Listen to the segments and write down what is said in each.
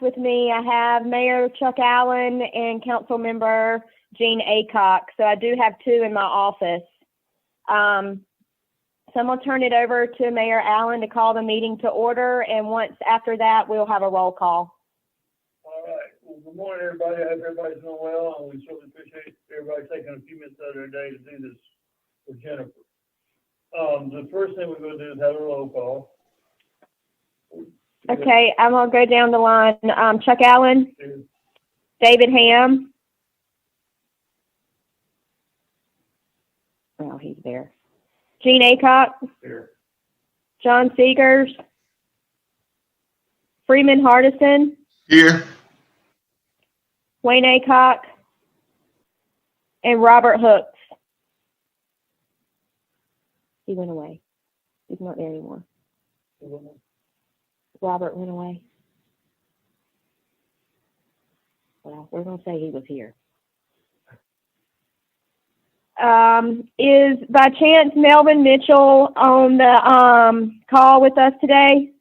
With me, I have Mayor Chuck Allen and Council Member Jean Aycock. So I do have two in my office. So I'm going to turn it over to Mayor Allen to call the meeting to order, and once after that, we'll have a roll call. All right. Well, good morning, everybody. I hope everybody's doing well, and we certainly appreciate everybody taking a few minutes out of their day to do this for Jennifer. The first thing we're going to do is have a roll call. Okay, I'm going to go down the line. Chuck Allen, Here. David Ham. Oh, he's there. Jean Aycock, Here. John Seegers, Freeman Hardison, Here. Wayne Aycock, and Robert Hooks. He went away. He's not there anymore. Robert went away. Well, we're going to say he was here. Is by chance Melvin Mitchell on the call with us today?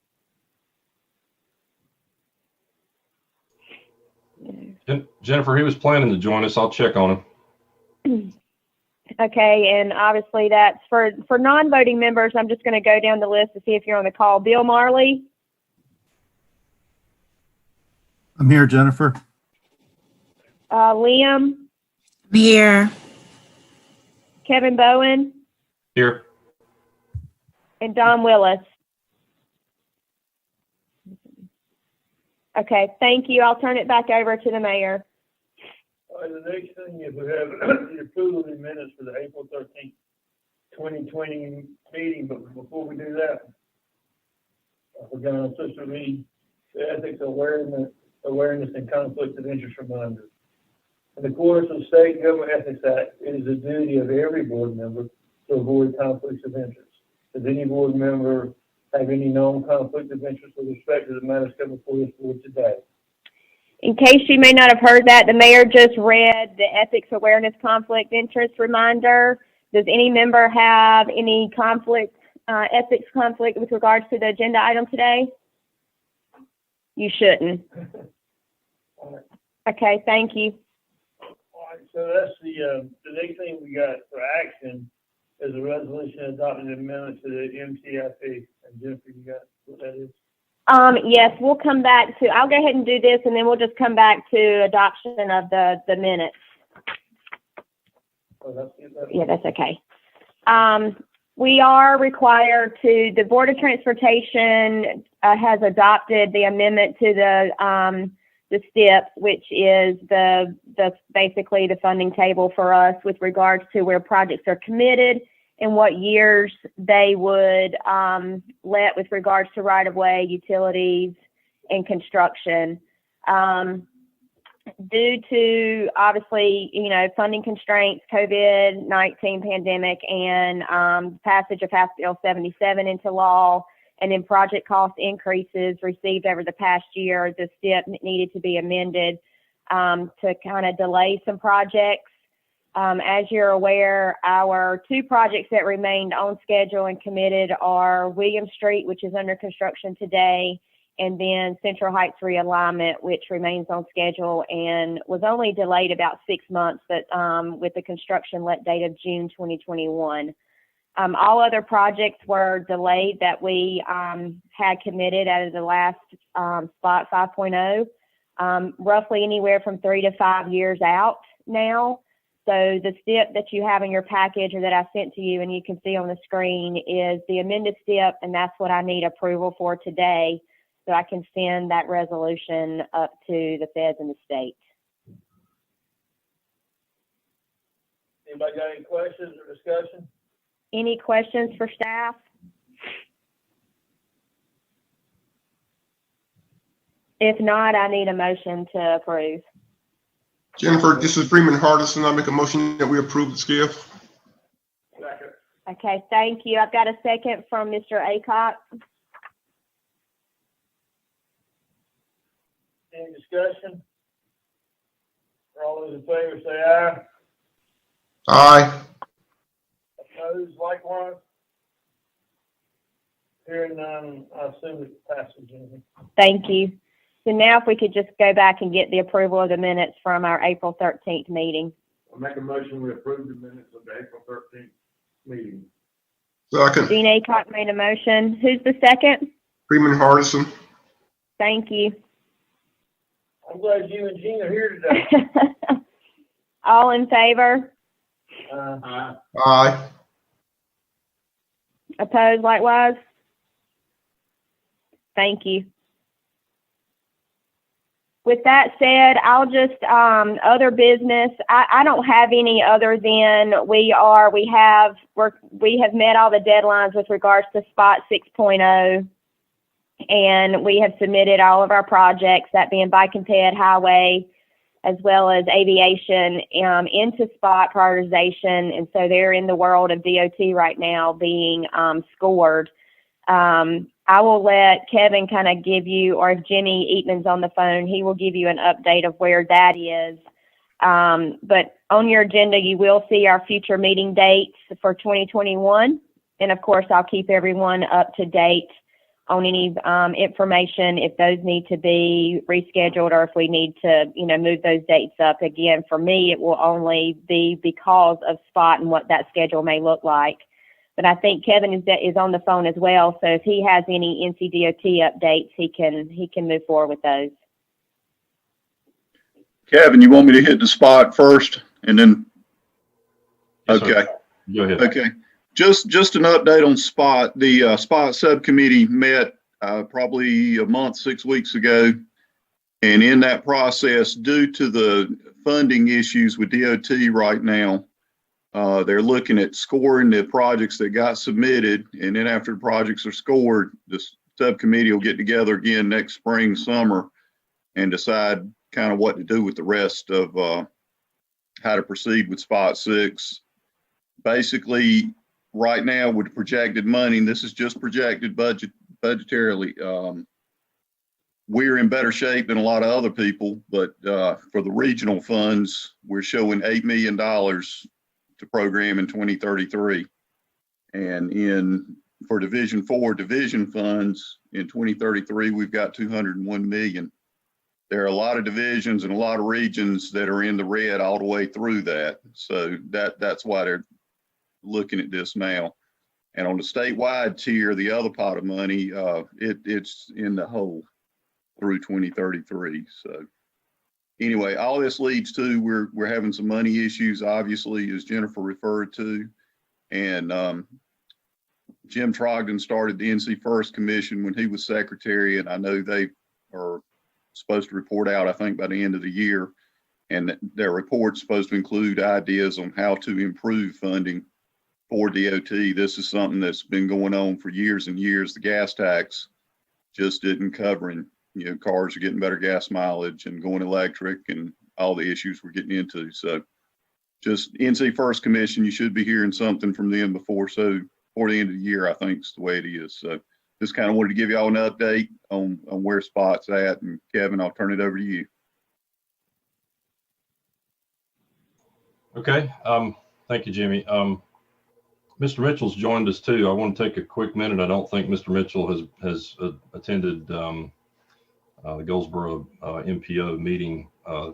Jennifer, he was planning to join us. I'll check on him. Okay, and obviously that's for non-voting members. I'm just going to go down the list to see if you're on the call. Bill Marley. I'm here, Jennifer. Liam. I'm here. Kevin Bowen. Here. And Don Willis. Okay, thank you. I'll turn it back over to the mayor. All right, the next thing is we have the approval of the minutes for the April 13th, 2020 meeting. But before we do that, we're going to read the ethics awareness and conflict of interest reminder. In accordance with the State Government Ethics Act, it is the duty of every board member to avoid conflicts of interest. Does any board member have any known conflict of interest with respect to the matters coming before this board today? In case you may not have heard that, the mayor just read the ethics awareness conflict interest reminder. Does any member have any ethics conflict with regards to the agenda item today? You shouldn't. All right. Okay, thank you. All right, so that's the next thing we got for action is a resolution adopting an amendment to the MCIP. And Jennifer, you got what that is? Yes, we'll come back to, I'll go ahead and do this, and then we'll just come back to adoption of the minutes. Oh, that's Yeah, that's okay. We are required to, the Board of Transportation has adopted the amendment to the STIP, which is the basically the funding table for us with regards to where projects are committed and what years they would let with regards to right-of-way, utilities, and construction. Due to, obviously, funding constraints, COVID-19 pandemic, and passage of House Bill 77 into law, and then project cost increases received over the past year, the STIP needed to be amended to kind of delay some projects. As you're aware, our two projects that remained on schedule and committed are William Street, which is under construction today, and then Central Heights realignment, which remains on schedule and was only delayed about 6 months, but with the construction let date of June 2021. All other projects were delayed that we had committed out of the last spot 5.0, roughly anywhere from 3 to 5 years out now. So the STIP that you have in your package or that I sent to you and you can see on the screen is the amended STIP, and that's what I need approval for today so I can send that resolution up to the feds and the state. Anybody got any questions or discussion? Any questions for staff? If not, I need a motion to approve. Jennifer, this is Freeman Hardison. I make a motion that we approve the SCIF. Second. Okay, thank you. I've got a second from Mr. Aycock. Any discussion? All those in favor say aye. Aye. Opposed, likewise. Hearing none, I assume it passes. Thank you. So now if we could just go back and get the approval of the minutes from our April 13th meeting. I'll make a motion, we approve the minutes of the April 13th meeting. Second, Gene Aycock made a motion. Who's the second? Freeman Hardison. Thank you. I'm glad you and Gene are here today. All in favor? Aye. Opposed likewise? Thank you. With that said, I'll just, other business, I don't have any other than we have met all the deadlines with regards to Spot 6.0, and we have submitted all of our projects, that being Bike and Ped, Highway, as well as Aviation, into Spot prioritization, and so they're in the world of DOT right now being scored. I will let Kevin kind of give you, or if Jimmy Eatman's on the phone, he will give you an update of where that is. But on your agenda, you will see our future meeting dates for 2021. And of course, I'll keep everyone up to date on any information if those need to be rescheduled or if we need to, move those dates up. Again, for me, it will only be because of Spot and what that schedule may look like. But I think Kevin is on the phone as well, so if he has any NCDOT updates, he can move forward with those. Kevin, you want me to hit the Spot first, and then? Yes, Okay. sir. Go ahead. Okay. Just an update on Spot. The Spot subcommittee met probably a month, 6 weeks ago, and in that process, due to the funding issues with DOT right now, they're looking at scoring the projects that got submitted, and then after the projects are scored, the subcommittee will get together again next spring, summer, and decide kind of what to do with the rest of how to proceed with Spot 6. Basically, right now with projected money, and this is just projected budgetarily, we're in better shape than a lot of other people, but for the regional funds, we're showing $8 million to program in 2033. And for Division 4 division funds in 2033, we've got 201 million. There are a lot of divisions and a lot of regions that are in the red all the way through that. So that's why they're looking at this now. And on the statewide tier, the other pot of money, it's in the hole through 2033. So anyway, all this leads to we're having some money issues, obviously, as Jennifer referred to. And Jim Trogdon started the NC First Commission when he was secretary, and I know they are supposed to report out, I think, by the end of the year. And their report's supposed to include ideas on how to improve funding for DOT. This is something that's been going on for years and years. The gas tax just isn't covering, cars are getting better gas mileage and going electric and all the issues we're getting into. So just NC First Commission, you should be hearing something from them before the end of the year, I think is the way it is. So just kind of wanted to give you all an update on where Spot's at. And Kevin, I'll turn it over to you. Okay. Thank you, Jimmy. Mr. Mitchell's joined us too. I want to take a quick minute. I don't think Mr. Mitchell has attended the Goldsboro MPO meeting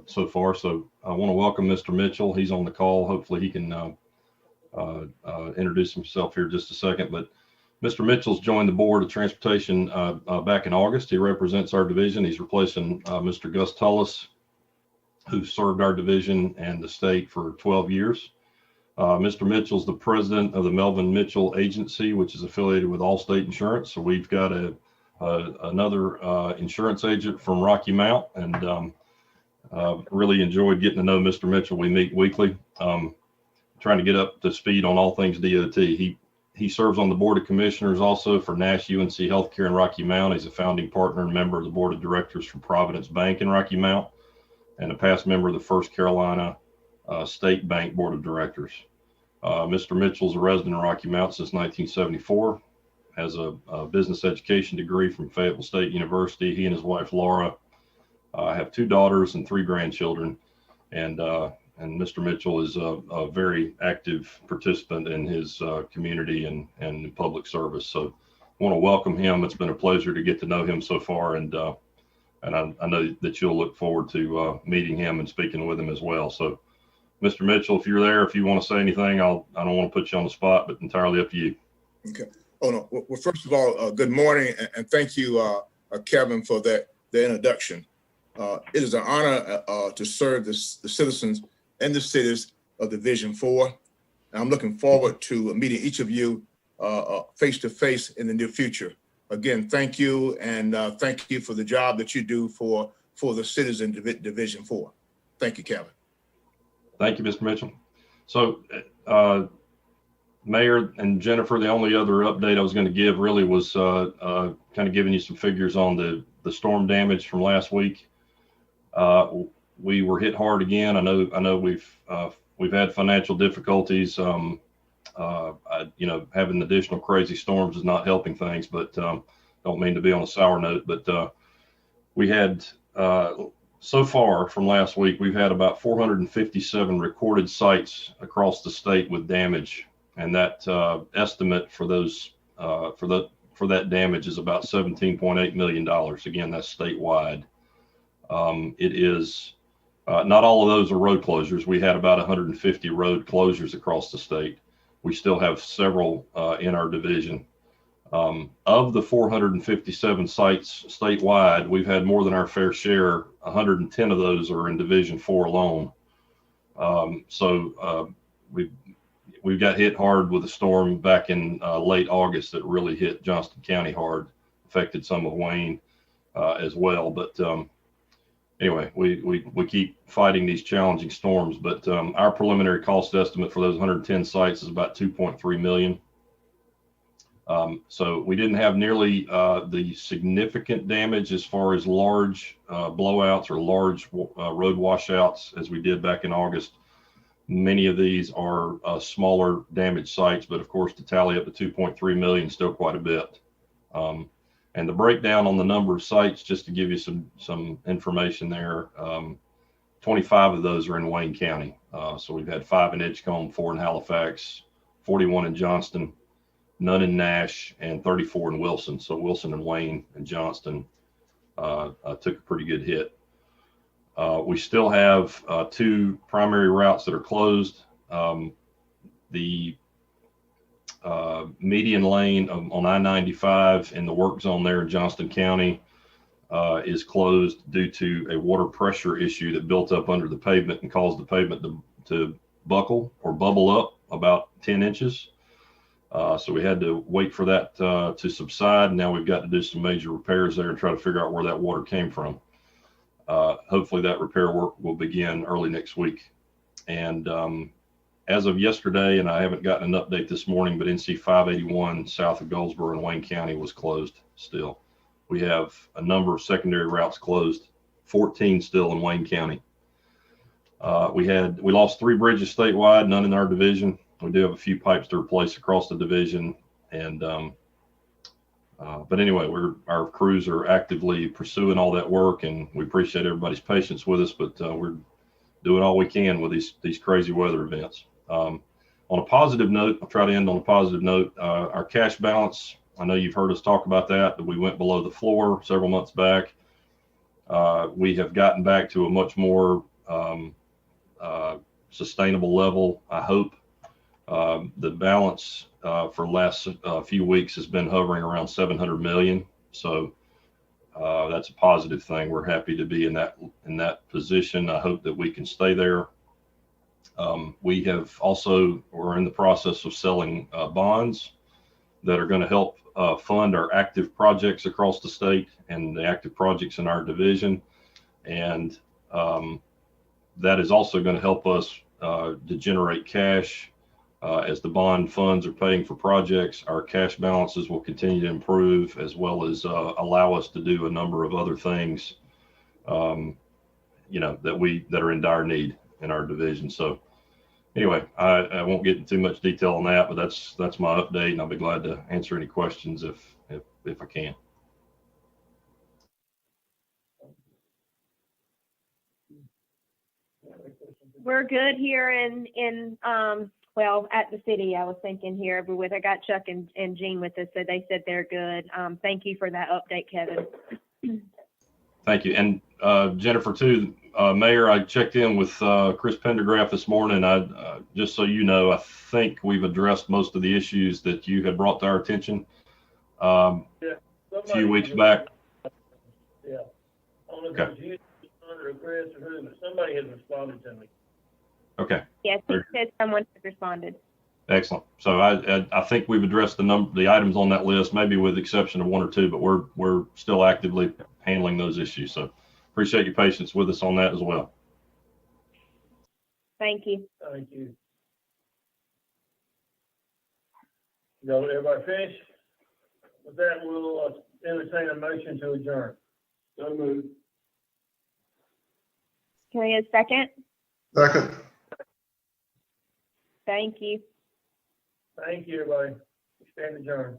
so far. So I want to welcome Mr. Mitchell. He's on the call. Hopefully he can introduce himself here just a second. But Mr. Mitchell's joined the Board of Transportation back in August. He represents our division. He's replacing Mr. Gus Tullis, who served our division and the state for 12 years. Mr. Mitchell's the president of the Melvin Mitchell Agency, which is affiliated with Allstate Insurance. So we've got another insurance agent from Rocky Mount, and really enjoyed getting to know Mr. Mitchell. We meet weekly, trying to get up to speed on all things DOT. He serves on the Board of Commissioners also for Nash UNC Healthcare in Rocky Mount. He's a founding partner and member of the Board of Directors for Providence Bank in Rocky Mount, and a past member of the First Carolina State Bank Board of Directors. Mr. Mitchell's a resident of Rocky Mount since 1974, has a business education degree from Fayetteville State University. He and his wife, Laura, have 2 daughters and 3 grandchildren. And Mr. Mitchell is a very active participant in his community and in public service. So I want to welcome him. It's been a pleasure to get to know him so far, and and I know that you'll look forward to meeting him and speaking with him as well. So, Mr. Mitchell, if you're there, if you want to say anything, I don't want to put you on the spot, but entirely up to you. Okay. Oh no. Well, first of all, good morning, and thank you, Kevin, for the introduction. It is an honor to serve the citizens and the cities of Division 4. And I'm looking forward to meeting each of you face to face in the near future. Again, thank you, and thank you for the job that you do for the cities in Division 4. Thank you, Kevin. Thank you, Mr. Mitchell. So, Mayor and Jennifer, the only other update I was going to give really was kind of giving you some figures on the storm damage from last week. We were hit hard again. I know we've had financial difficulties. You know, having additional crazy storms is not helping things, but don't mean to be on a sour note. But we had so far from last week, we've had about 457 recorded sites across the state with damage, and that estimate for those for that damage is about $17.8 million. Again, that's statewide. It is not all of those are road closures. We had about 150 road closures across the state. We still have several in our division. Of the 457 sites statewide, we've had more than our fair share. 110 of those are in Division 4 alone. So we've got hit hard with a storm back in late August that really hit Johnston County hard, affected some of Wayne as well. But anyway, we keep fighting these challenging storms. But our preliminary cost estimate for those 110 sites is about $2.3 million. So we didn't have nearly the significant damage as far as large blowouts or large road washouts as we did back in August. Many of these are smaller damaged sites, but of course to tally up to 2.3 million is still quite a bit. And the breakdown on the number of sites, just to give you some information there, 25 of those are in Wayne County. So we've had 5 in Edgecombe, 4 in Halifax, 41 in Johnston, none in Nash, and 34 in Wilson. So Wilson and Wayne and Johnston took a pretty good hit. We still have 2 primary routes that are closed. The median lane on I-95 in the work zone there in Johnston County is closed due to a water pressure issue that built up under the pavement and caused the pavement to buckle or bubble up about 10 inches. So we had to wait for that to subside. Now we've got to do some major repairs there and try to figure out where that water came from. Hopefully that repair work will begin early next week. And as of yesterday, and I haven't gotten an update this morning, but NC 581 south of Goldsboro in Wayne County was closed still. We have a number of secondary routes closed, 14 still in Wayne County. We lost 3 bridges statewide, none in our division. We do have a few pipes to replace across the division, and but anyway, our crews are actively pursuing all that work, and we appreciate everybody's patience with us. But we're doing all we can with these crazy weather events. On a positive note, I'll try to end on a positive note. Our cash balance, I know you've heard us talk about that we went below the floor several months back. We have gotten back to a much more sustainable level, I hope. The balance for the last few weeks has been hovering around 700 million. So that's a positive thing. We're happy to be in that position. I hope that we can stay there. We have also, we're in the process of selling bonds that are going to help fund our active projects across the state and the active projects in our division. And that is also going to help us to generate cash. As the bond funds are paying for projects, our cash balances will continue to improve, as well as allow us to do a number of other things, you know, that are in dire need in our division. So anyway, I won't get into too much detail on that, but that's my update, and I'll be glad to answer any questions if I can. We're good here in well, at the city, I was thinking here, but I got Chuck and Jean with us, so they said they're good. Thank you for that update, Kevin. Thank you. And Jennifer, too, Mayor, I checked in with Chris Pendergraph this morning. Just so you know, I think we've addressed most of the issues that you had brought to our attention a few weeks back. Yeah. I don't know if Okay. it was you or Chris or who, but somebody has responded to me. Okay. Yes, he said someone has responded. Excellent. So I think we've addressed the items on that list, maybe with the exception of one or two, but we're still actively handling those issues. So appreciate your patience with us on that as well. Thank you. Thank you. So everybody finished? With that, we'll entertain a motion to adjourn. So moved. Can we get a second? Second. Thank you. Thank you, everybody. Stand adjourned.